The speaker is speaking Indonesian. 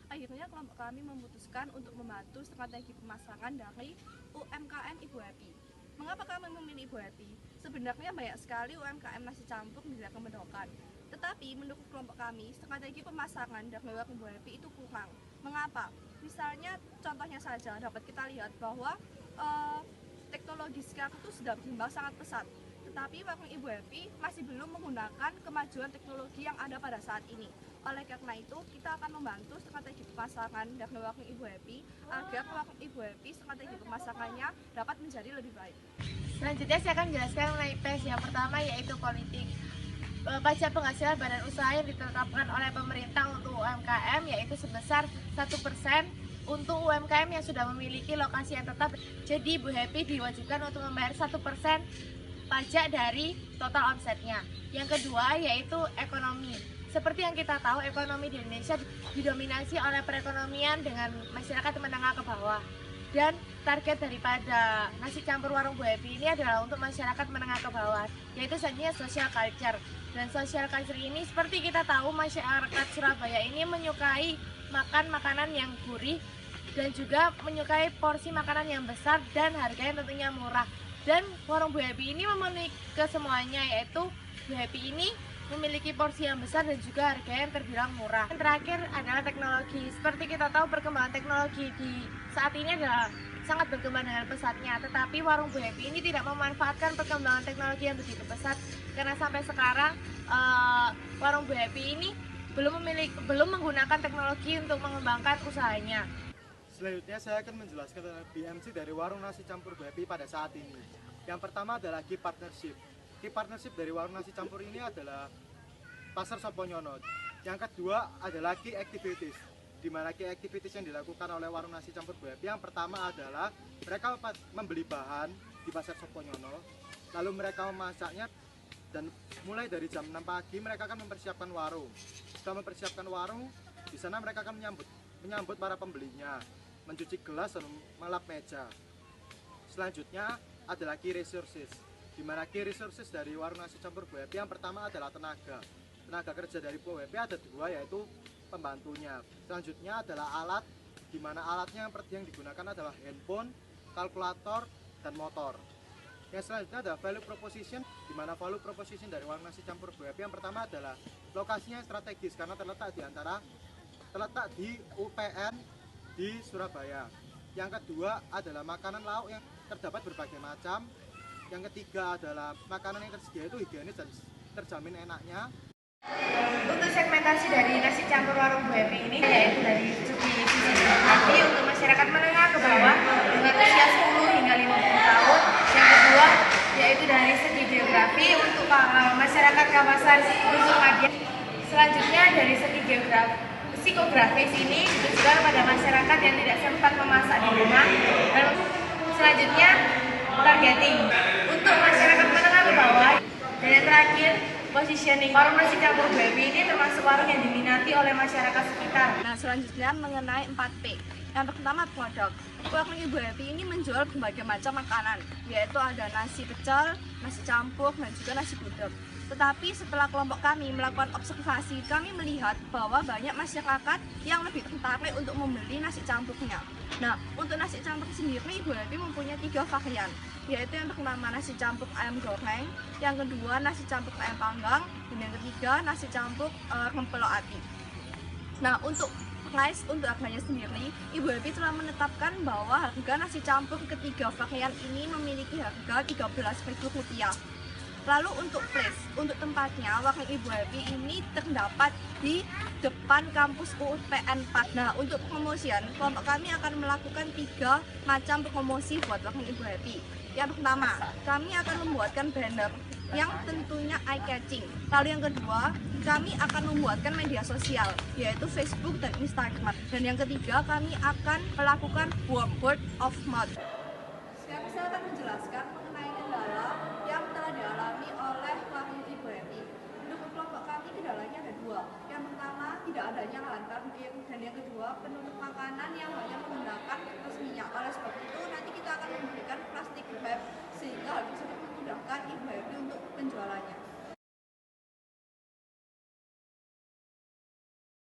akhirnya kelompok kami memutuskan untuk membantu strategi pemasaran dari UMKM Ibu Happy. Mengapa kami memilih Ibu Happy? Sebenarnya banyak sekali UMKM nasi campur di daerah Kemendokan. Tetapi menurut kelompok kami, strategi pemasaran dari Ibu Happy itu kurang. Mengapa? Misalnya contohnya saja dapat kita lihat bahwa teknologi sekarang itu sudah berkembang sangat pesat. Tetapi warung Ibu Happy masih belum menggunakan kemajuan teknologi yang ada pada saat ini. Oleh karena itu, kita akan membantu strategi pemasaran dari warung Ibu Happy agar warung Ibu Happy strategi pemasarannya dapat menjadi lebih baik. Selanjutnya saya akan menjelaskan mengenai PES. Yang pertama yaitu politik. Pajak penghasilan badan usaha yang ditetapkan oleh pemerintah untuk UMKM yaitu sebesar 1% untuk UMKM yang sudah memiliki lokasi yang tetap. Jadi Ibu Happy diwajibkan untuk membayar 1% pajak dari total omsetnya. Yang kedua yaitu ekonomi. Seperti yang kita tahu, ekonomi di Indonesia didominasi oleh perekonomian dengan masyarakat menengah ke bawah. Dan target daripada nasi campur warung Bu Happy ini adalah untuk masyarakat menengah ke bawah, yaitu selanjutnya social culture. Dan social culture ini seperti kita tahu, masyarakat Surabaya ini menyukai makan makanan yang gurih dan juga menyukai porsi makanan yang besar dan harganya tentunya murah. Dan warung Bu Happy ini memenuhi kesemuanya, yaitu Bu Happy ini memiliki porsi yang besar dan juga harganya yang terbilang murah. Yang terakhir adalah teknologi. Seperti kita tahu, perkembangan teknologi di saat ini adalah sangat berkembang dengan pesatnya. Tetapi warung Bu Happy ini tidak memanfaatkan perkembangan teknologi yang begitu pesat, karena sampai sekarang warung Bu Happy ini belum menggunakan teknologi untuk mengembangkan usahanya. Selanjutnya saya akan menjelaskan tentang BMC dari warung nasi campur Bu Happy pada saat ini. Yang pertama adalah key partnership. Key partnership dari warung nasi campur ini adalah Pasar Soponyono. Yang kedua adalah key activities, di mana key activities yang dilakukan oleh warung nasi campur Bu Happy. Yang pertama adalah mereka membeli bahan di Pasar Soponyono, lalu mereka memasaknya, dan mulai dari jam 6 pagi mereka akan mempersiapkan warung. Setelah mempersiapkan warung, di sana mereka akan menyambut para pembelinya, mencuci gelas dan melap meja. Selanjutnya adalah key resources, di mana key resources dari warung nasi campur Bu Happy yang pertama adalah tenaga. Tenaga kerja dari Bu Happy ada dua, yaitu pembantunya. Selanjutnya adalah alat, di mana alatnya yang digunakan adalah handphone, kalkulator, dan motor. Yang selanjutnya adalah value proposition, di mana value proposition dari warung nasi campur Bu Happy yang pertama adalah lokasinya strategis karena terletak di UPN di Surabaya. Yang kedua adalah makanan lauk yang terdapat berbagai macam. Yang ketiga adalah makanan yang tersedia itu higienis dan terjamin enaknya. Untuk segmentasi dari nasi campur warung Bu Happy ini yaitu dari segi demografi untuk masyarakat menengah ke bawah dengan usia 10 hingga 50 tahun. Yang kedua yaitu dari segi geografi untuk masyarakat kawasan Gunung Madiun. Selanjutnya dari segi psikografis ini ditujukan pada masyarakat yang tidak sempat memasak di rumah. Dan selanjutnya targeting untuk masyarakat menengah ke bawah. Dan yang terakhir, positioning. Warung nasi campur Bu Happy ini termasuk warung yang diminati oleh masyarakat sekitar. Nah, selanjutnya mengenai 4P. Yang pertama, produk. Warung Ibu Happy ini menjual berbagai macam makanan, yaitu ada nasi pecel, nasi campur, dan juga nasi gudeg. Tetapi setelah kelompok kami melakukan observasi, kami melihat bahwa banyak masyarakat yang lebih tertarik untuk membeli nasi campurnya. Nah, untuk nasi campur sendiri Ibu Happy mempunyai 3 varian, yaitu yang pertama nasi campur ayam goreng, yang kedua nasi campur ayam panggang, dan yang ketiga nasi campur rempelo ati. Nah, untuk price, untuk harganya sendiri, Ibu Happy telah menetapkan bahwa harga nasi campur ketiga varian ini memiliki harga Rp13.000. Lalu untuk place, untuk tempatnya, warung Ibu Happy ini terdapat di depan kampus UPN 4. Nah, untuk promosian, kelompok kami akan melakukan 3 macam promosi buat warung Ibu Happy. Yang pertama, kami akan membuatkan banner yang tentunya eye-catching. Lalu yang kedua, kami akan membuatkan media sosial, yaitu Facebook dan Instagram. Dan yang ketiga, kami akan melakukan word of mouth. Sekarang saya akan menjelaskan mengenai kendala yang telah dialami oleh warung Ibu Happy. Menurut kelompok kami, kendalanya ada 2. Yang pertama, tidak adanya lahan parkir, dan yang kedua, penutup makanan yang hanya menggunakan kertas minyak. Oleh sebab itu, nanti kita akan memberikan plastik wrap sehingga hal tersebut memudahkan Ibu Happy untuk penjualannya.